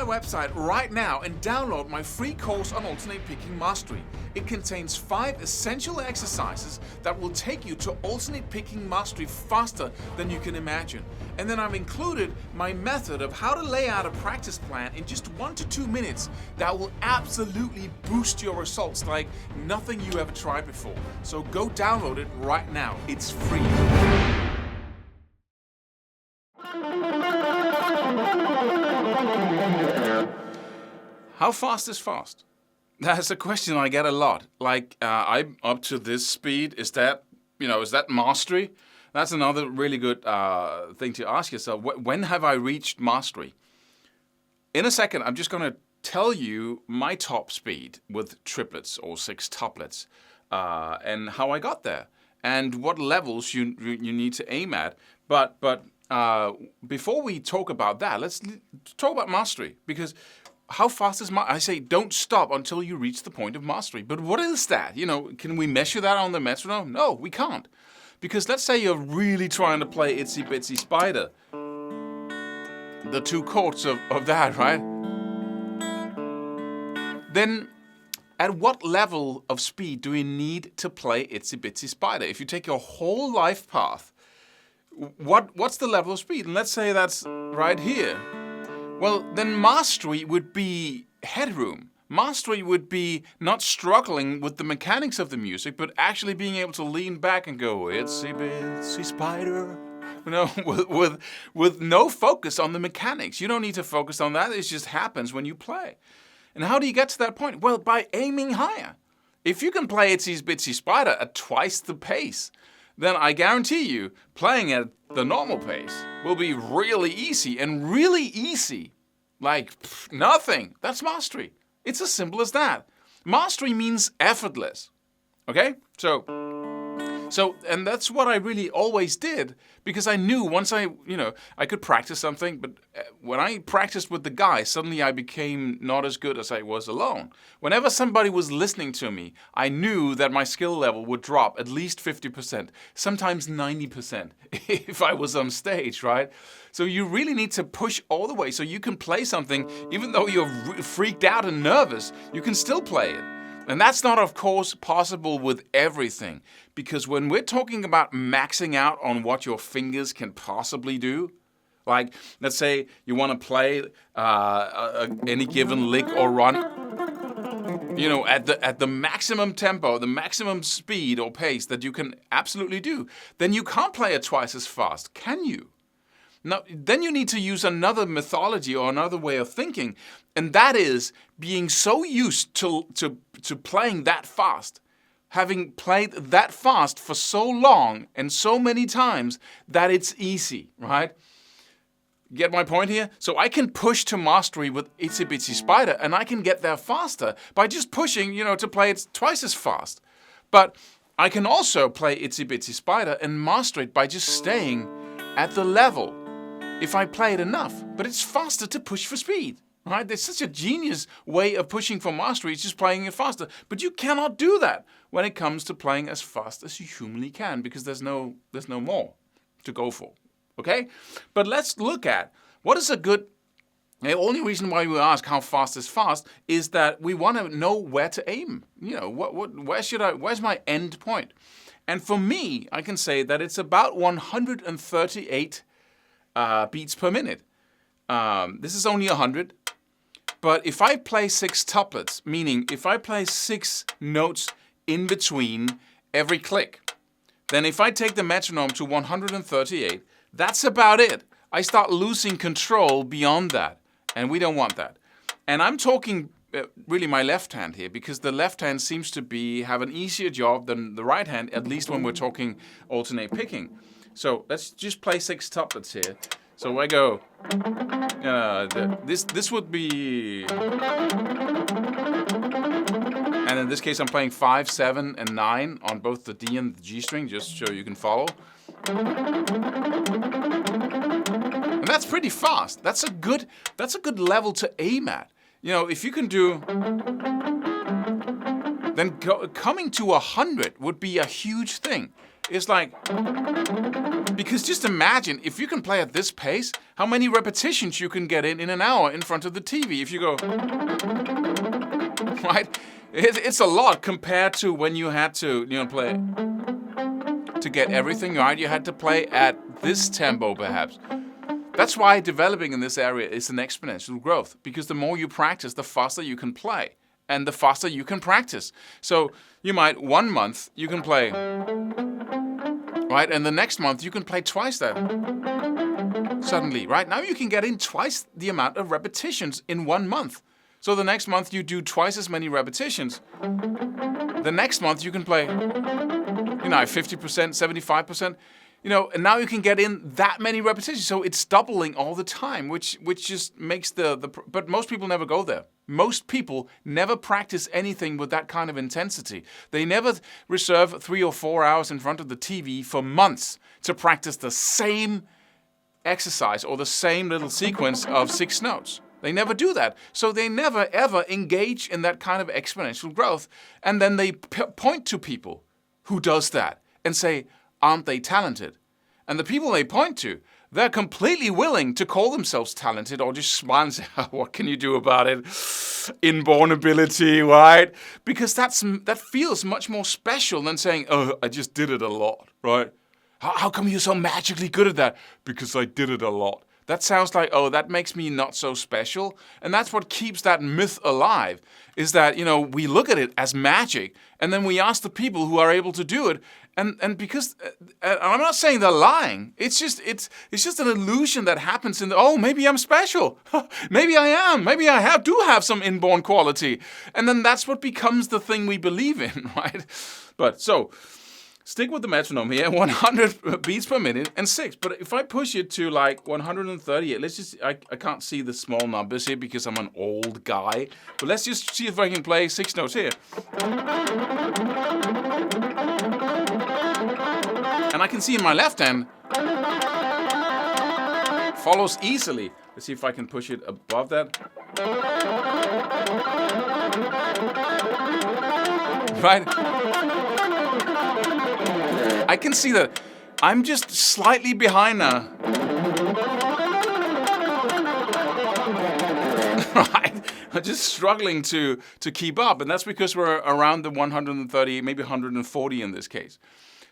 website right now and download my free course on alternate picking mastery. It contains 5 essential exercises that will take you to alternate picking mastery faster than you can imagine. And then I've included my method of how to lay out a practice plan in just 1 to 2 minutes that will absolutely boost your results like nothing you ever tried before. So go download it right now. It's free. How fast is fast? That's a question I get a lot. Like, I'm up to this speed. Is that mastery? That's another really good thing to ask yourself. When have I reached mastery? In a second, I'm just going to tell you my top speed with triplets or sextuplets and how I got there and what levels you need to aim at. But before we talk about that, let's talk about mastery, because how fast is I say don't stop until you reach the point of mastery. But what is that? Can we measure that on the metronome? No, we can't. Because let's say you're really trying to play Itsy Bitsy Spider. The 2 chords of that, right? Then at what level of speed do we need to play Itsy Bitsy Spider? If you take your whole life path, what's the level of speed? And let's say that's right here. Well, then mastery would be headroom. Mastery would be not struggling with the mechanics of the music, but actually being able to lean back and go, Itsy Bitsy Spider, with no focus on the mechanics. You don't need to focus on that. It just happens when you play. And how do you get to that point? Well, by aiming higher. If you can play Itsy Bitsy Spider at twice the pace, then I guarantee you playing at the normal pace will be really easy, and really easy, like nothing. That's mastery. It's as simple as that. Mastery means effortless. Okay? So, and that's what I really always did, because I knew once I could practice something, but when I practiced with the guy, suddenly I became not as good as I was alone. Whenever somebody was listening to me, I knew that my skill level would drop at least 50%, sometimes 90% if I was on stage, right? So you really need to push all the way so you can play something, even though you're freaked out and nervous, you can still play it. And that's not, of course, possible with everything, because when we're talking about maxing out on what your fingers can possibly do, like let's say you want to play any given lick or run, at the maximum tempo, the maximum speed or pace that you can absolutely do, then you can't play it twice as fast, can you? Now, then you need to use another methodology or another way of thinking, and that is being so used to playing that fast, having played that fast for so long and so many times that it's easy, right? Get my point here? So I can push to mastery with Itsy Bitsy Spider, and I can get there faster by just pushing, to play it twice as fast. But I can also play Itsy Bitsy Spider and master it by just staying at the level if I play it enough. But it's faster to push for speed, right? There's such a genius way of pushing for mastery. It's just playing it faster. But you cannot do that when it comes to playing as fast as you humanly can, because there's no more to go for, okay? But let's look at what is a good. The only reason why we ask how fast is fast is that we want to know where to aim. Where's my end point? And for me, I can say that it's about 138 beats per minute. This is only 100. But if I play sextuplets, meaning if I play 6 notes in between every click, then if I take the metronome to 138, that's about it. I start losing control beyond that, and we don't want that. And I'm talking really my left hand here, because the left hand seems to have an easier job than the right hand, at least when we're talking alternate picking. So let's just play sextuplets here. So I go, this would be, and in this case I'm playing 5, 7, and 9 on both the D and the G string, just so you can follow. And that's pretty fast. That's a good level to aim at. If you can do, then coming to 100 would be a huge thing. It's like, because just imagine, if you can play at this pace, how many repetitions you can get in an hour in front of the TV. If you go, right? It's a lot compared to when you had to, play. To get everything right, you had to play at this tempo, perhaps. That's why developing in this area is an exponential growth, because the more you practice, the faster you can play, and the faster you can practice. So you might, 1 month, you can play, right? And the next month, you can play twice that. Suddenly, right? Now you can get in twice the amount of repetitions in 1 month. So the next month, you do twice as many repetitions. The next month, you can play, 50%, 75%. And now you can get in that many repetitions. So it's doubling all the time, which just makes but most people never go there. Most people never practice anything with that kind of intensity. They never reserve 3 or 4 hours in front of the TV for months to practice the same exercise or the same little sequence of 6 notes. They never do that. So they never, ever engage in that kind of exponential growth. And then they point to people who does that and say, aren't they talented? And the people they point to, they're completely willing to call themselves talented or just smile and say, what can you do about it? Inborn ability, right? Because that feels much more special than saying, I just did it a lot, right? How come you're so magically good at that? Because I did it a lot. That sounds like, that makes me not so special. And that's what keeps that myth alive, is that, we look at it as magic, and then we ask the people who are able to do it, and because, and I'm not saying they're lying, it's just an illusion that happens maybe I'm special. Maybe I am. Maybe I do have some inborn quality. And then that's what becomes the thing we believe in, right? But so, stick with the metronome here, 100 beats per minute and 6. But if I push it to like 138, I can't see the small numbers here because I'm an old guy. But let's just see if I can play 6 notes here. And I can see in my left hand, follows easily. Let's see if I can push it above that. Right? I can see that I'm just slightly behind now. Right? I'm just struggling to keep up, and that's because we're around the 130, maybe 140 in this case.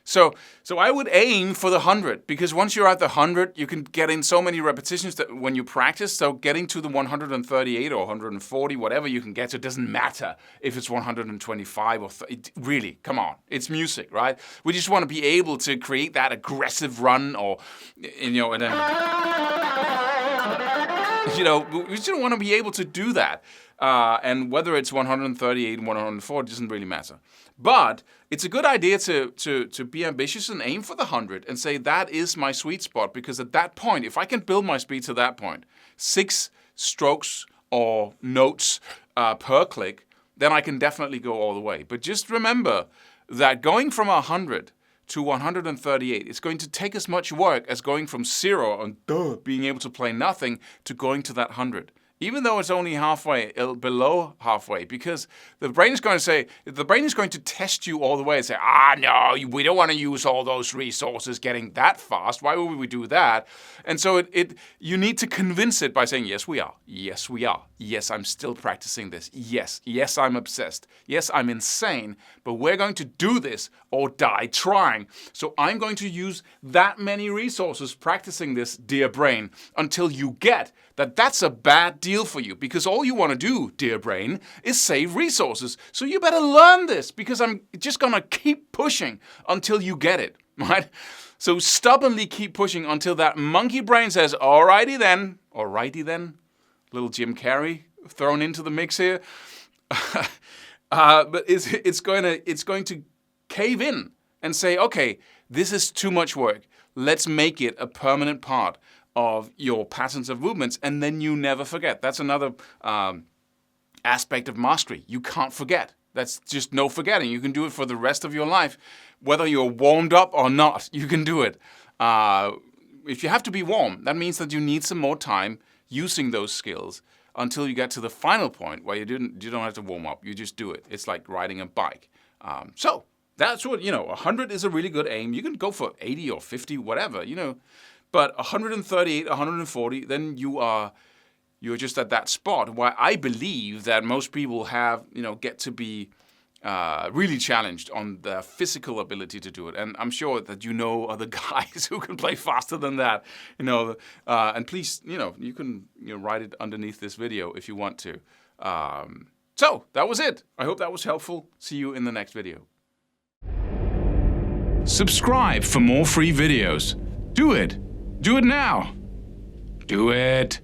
So I would aim for the 100, because once you're at the 100, you can get in so many repetitions that when you practice, so getting to the 138 or 140, whatever you can get to, it doesn't matter if it's 125 or 30. Really, come on. It's music, right? We just want to be able to create that aggressive run or, we just want to be able to do that. And whether it's 138 and 104, it doesn't really matter. But it's a good idea to be ambitious and aim for the 100 and say that is my sweet spot, because at that point, if I can build my speed to that point, 6 strokes or notes per click, then I can definitely go all the way. But just remember that going from 100 to 138, it's going to take as much work as going from 0 and being able to play nothing to going to that 100. Even though it's only halfway, below halfway, because the brain is going to test you all the way and say, no, we don't want to use all those resources getting that fast. Why would we do that? And so you need to convince it by saying, yes, we are. Yes, we are. Yes, I'm still practicing this. Yes, I'm obsessed. Yes, I'm insane. But we're going to do this or die trying. So I'm going to use that many resources practicing this, dear brain, until you get that that's a bad deal for you, because all you want to do, dear brain, is save resources. So you better learn this, because I'm just going to keep pushing until you get it, right? So stubbornly keep pushing until that monkey brain says, alrighty then, little Jim Carrey thrown into the mix here. But it's going to cave in and say, okay, this is too much work. Let's make it a permanent part of your patterns of movements, and then you never forget. That's another aspect of mastery. You can't forget. That's just no forgetting. You can do it for the rest of your life. Whether you're warmed up or not, you can do it. If you have to be warm, that means that you need some more time using those skills until you get to the final point where you don't have to warm up. You just do it. It's like riding a bike. So That's what, 100 is a really good aim. You can go for 80 or 50, whatever, But 138, 140, then you're just at that spot where I believe that most people get to be really challenged on their physical ability to do it. And I'm sure that other guys who can play faster than that, and please, you can write it underneath this video if you want to. So that was it. I hope that was helpful. See you in the next video. Subscribe for more free videos. Do it. Do it now. Do it.